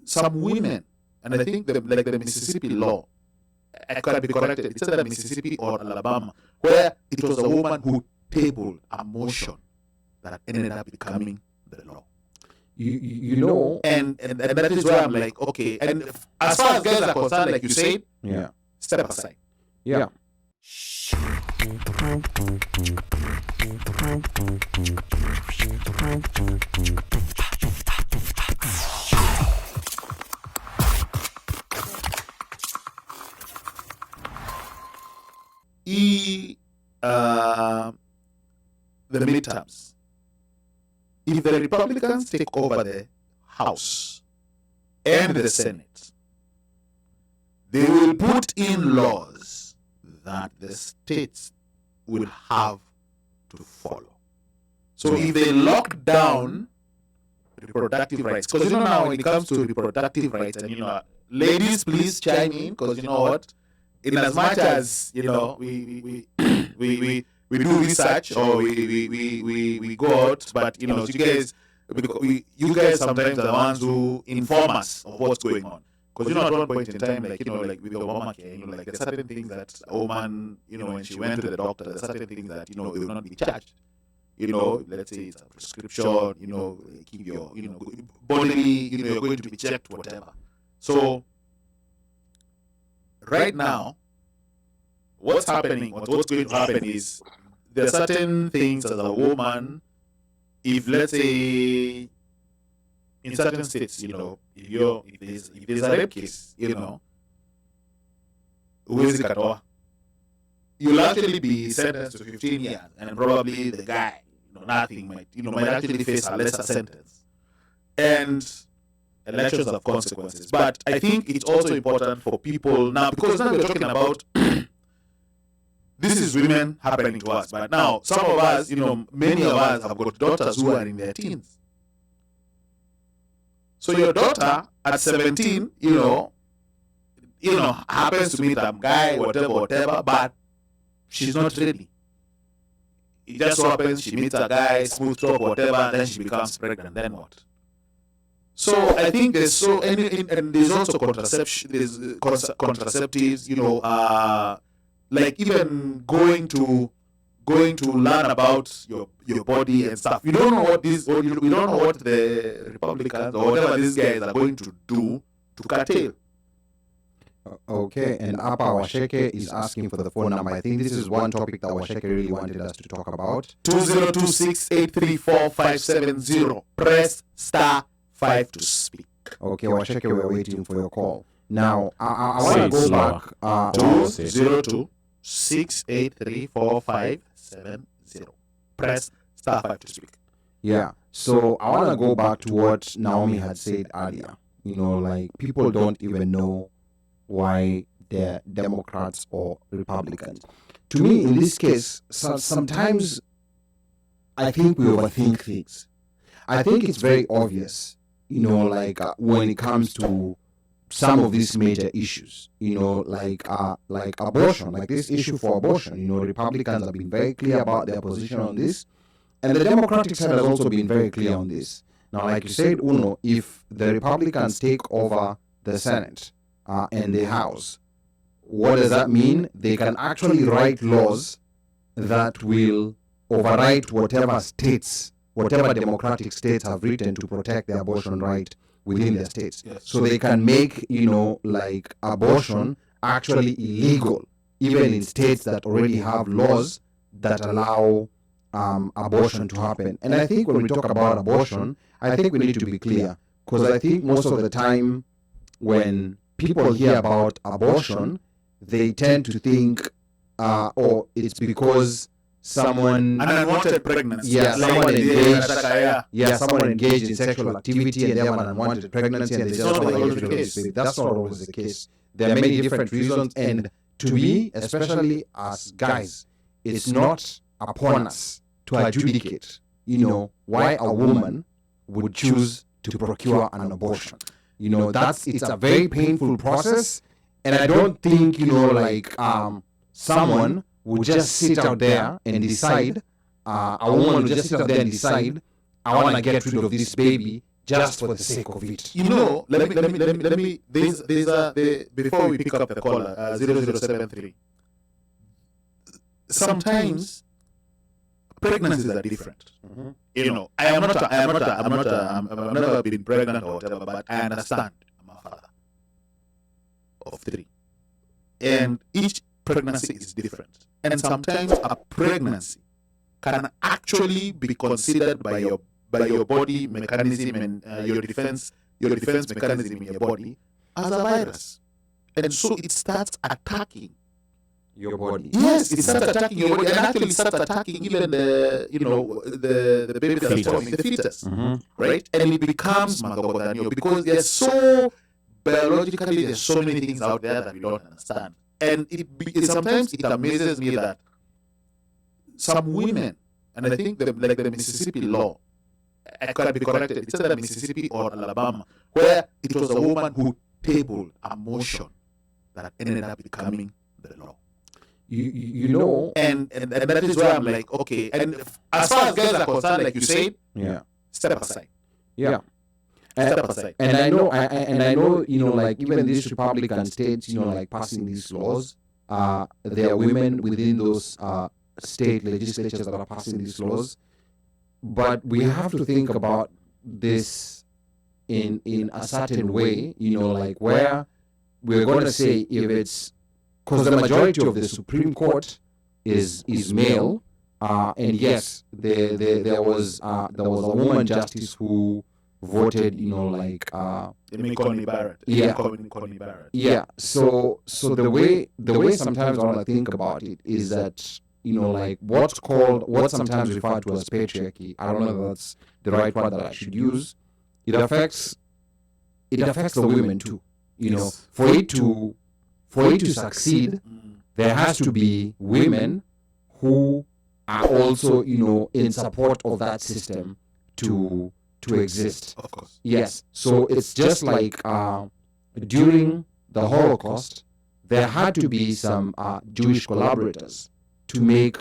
some women, and I think the Mississippi law, I could be corrected, it's either Mississippi or Alabama, where it was a woman who tabled a motion that ended up becoming the law. You know, and that is where I'm like, okay, and as far as guys are concerned, like you said, step aside. Yeah. The midterms. If the Republicans take over the House and the Senate, they will put in laws that the states will have to follow. So if they lock down reproductive rights, because now when it comes to reproductive rights, and ladies, please chime in, because you know what, in as much as we do research or we go out, but you guys sometimes are the ones who inform us of what's going on. Because at one point in time, like with the Obamacare, there's certain things that a woman, when she went to the doctor, there's certain things that they will not be charged. Let's say it's a prescription, keep your bodily, you're going to be checked, whatever. So right now, what's happening, what's going to happen is there are certain things as a woman, if let's say in certain states, if there's a rape case, you'll actually be sentenced to 15 years, and probably the guy, nothing might actually face a lesser sentence. And elections have consequences. But I think it's also important for people now, because now we're talking about this is women happening to us. But now some of us, many of us have got daughters who are in their teens. So your daughter at 17, happens to meet a guy, whatever, but she's not ready. It just so happens she meets a guy, smooth talk, whatever, then she becomes pregnant. Then what? So I think there's and there's also contraception. There's contraceptives. Like even going to learn about your body and stuff. You don't know what we don't know what the Republicans or whatever these guys are going to do to curtail. Okay, and Apa Washeke is asking for the phone number. I think this is one topic that Washeke really wanted us to talk about. 2026834570. Press *5 to speak. Okay, Washeke, we're waiting for your call. Now, I want to go back. 202-683-4570. Press *5 to speak. Yeah, so I want to go back to what Naomi had said earlier. People don't even know why they're Democrats or Republicans. To me, in this case, sometimes I think we overthink things. I think it's very obvious, when it comes to some of these major issues, like abortion, like this issue for abortion. Republicans have been very clear about their position on this, and the Democratic side has also been very clear on this. Now, like you said, Uno, if the Republicans take over the Senate and the House, what does that mean? They can actually write laws that will override whatever democratic states have written to protect the abortion right within their states. Yes. So they can make, abortion actually illegal, even in states that already have laws that allow abortion to happen. And I think when we talk about abortion, I think we need to be clear, because I think most of the time when people hear about abortion, they tend to think, it's because someone... An unwanted pregnancy. Yeah, someone engaged in sexual activity and they have an unwanted pregnancy and they just want to get rid of this baby. That's not always the case. There are many different reasons, and to me, especially as guys, it's not upon us to adjudicate, why a woman would choose to procure an abortion. It's a very painful process, and I don't think, someone would just sit out there and decide, a woman would just sit out there and decide, I want to get rid of this baby just for the sake of it. You know, let me. Before we pick up the caller, 0073. Sometimes pregnancies are different. Mm-hmm. You know, I've never been pregnant or whatever, but I understand I'm a father of 3, and each pregnancy is different. And sometimes a pregnancy can actually be considered by your body mechanism and your defense mechanism in your body as a virus, and so it starts attacking Your body. Yes, it starts attacking your body, and actually starts attacking even the baby that's forming, the fetus, right? And it becomes Magabodanio because there's so biologically there's so many things out there that we don't understand, and sometimes it amazes me that some women, and I think the Mississippi law, I could be corrected, it's either Mississippi or Alabama, where it was a woman who tabled a motion that ended up becoming the law. You know, and that is where I'm like, okay. And as far as guys are concerned, like you said, step aside. Step aside. And I know, you know, like even these Republican states, you know, like passing these laws, there are women within those state legislatures that are passing these laws. But we have to think about this in a certain way, you know, like where we're going to say if it's because the majority of the Supreme Court is male, and yes, there was a woman justice who voted, you know, like Connie Barrett. Connie Barrett. Yeah. So the way sometimes I want to think about it is that, you know, like what's sometimes referred to as patriarchy. I don't know if that's the right word that I should use. It affects the women too. You know, for it to succeed, there has to be women who are also, you know, in support of that system to exist. Of course. Yes. So it's just like during the Holocaust, there had to be some Jewish collaborators to make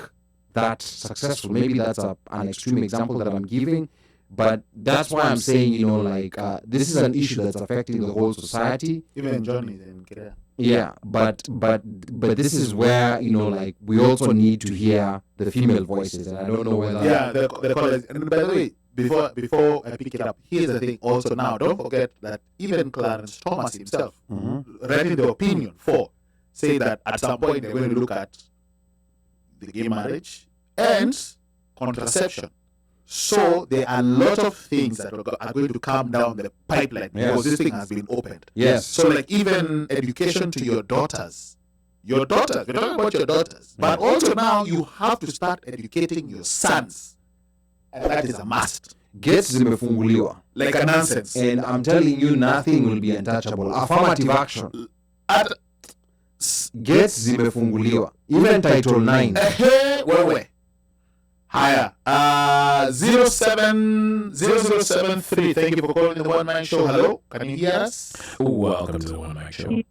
that successful. Maybe that's an extreme example that I'm giving, but that's why I'm saying, you know, like this is an issue that's affecting the whole society. Even Johnny in Korea. Yeah, but this is where, you know, like we also need to hear the female voices, and I don't know whether the callers. And by the way, before I pick it up, here's the thing. Also, now don't forget that even Clarence Thomas himself, writing the opinion for, say that at some point they're going to look at the gay marriage and contraception. So there are a lot of things that are going to come down the pipeline because this thing has been opened. Yes. So like even education to your daughters. We're talking about your daughters. But also now you have to start educating your sons. And that is a must. Gates zimefunguliwa. Like a nonsense. And I'm telling you, nothing will be untouchable. Affirmative action. Gates zimefunguliwa. Even Title 9. Where? Higher. 07073. Thank you for calling the OneMicShow. Hello, can you hear us? Welcome to the OneMicShow.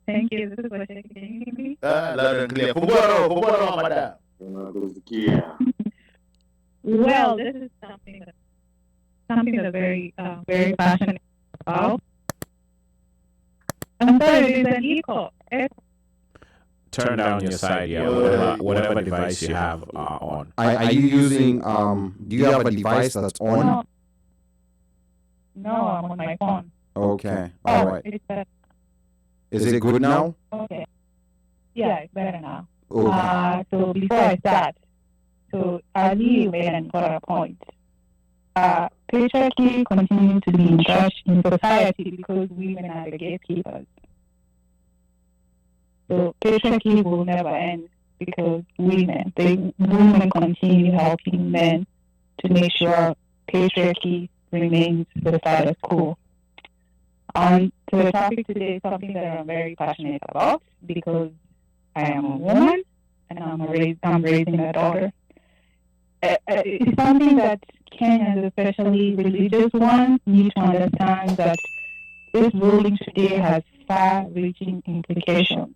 Thank you. This is what can you hear me? Loud and clear. Funguro, madam. Well, this is something that very passionate about. I'm sorry, there's an echo. Turn down your side, whatever device you have on. Are you using, do you have a device that's on? No, I'm on my phone. Okay, all right. It's better. Is it good now? Okay. Yeah, it's better now. Okay. So before I start, Ali made an important point. Patriarchy continues to be in charge in society because women are the gatekeepers. So patriarchy will never end because women continue helping men to make sure patriarchy remains the status quo. So the topic today is something that I'm very passionate about because I am a woman and I'm raising a daughter. It's something that Kenyans, especially religious ones, need to understand that this ruling today has far-reaching implications.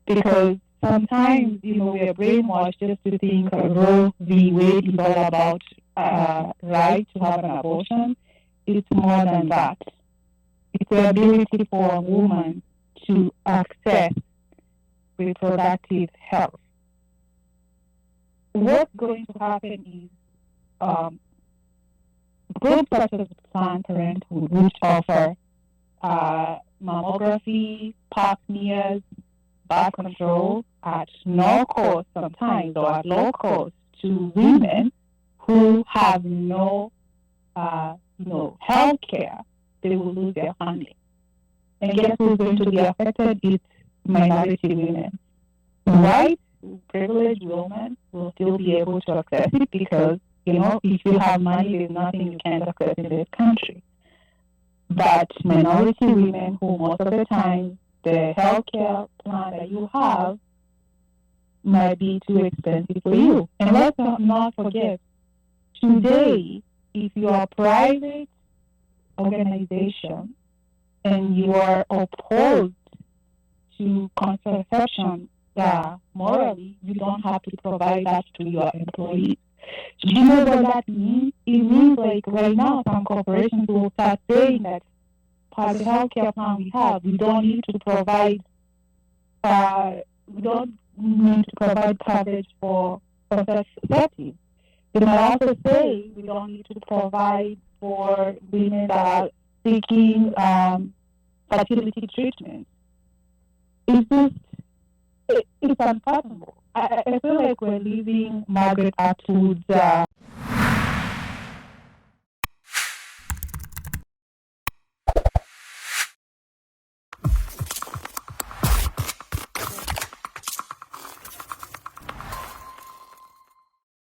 Because sometimes, we are brainwashed just to think Roe v. Wade is all about right to have an abortion, it's more than that. It's the ability for a woman to access reproductive health. What's going to happen is groups such as Planned Parenthood, which offer mammography, pap smears, birth control at no cost sometimes or at low cost to women who have no health care, they will lose their funding. And guess who's going to be affected? It's minority women. White, privileged women will still be able to access it because, if you have money, there's nothing you can't access in this country. But minority women who most of the time the healthcare plan that you have might be too expensive for you. And let's not forget, today, if you are a private organization and you are opposed to contraception, morally, you don't have to provide that to your employees. Do you know what that means? It means like right now some corporations will start saying that part of the healthcare plan we have, we don't need to provide coverage for contraceptives. They might also say we don't need to provide for women that are seeking fertility treatment. It's unfathomable. I feel like we're leaving Margaret Atwood's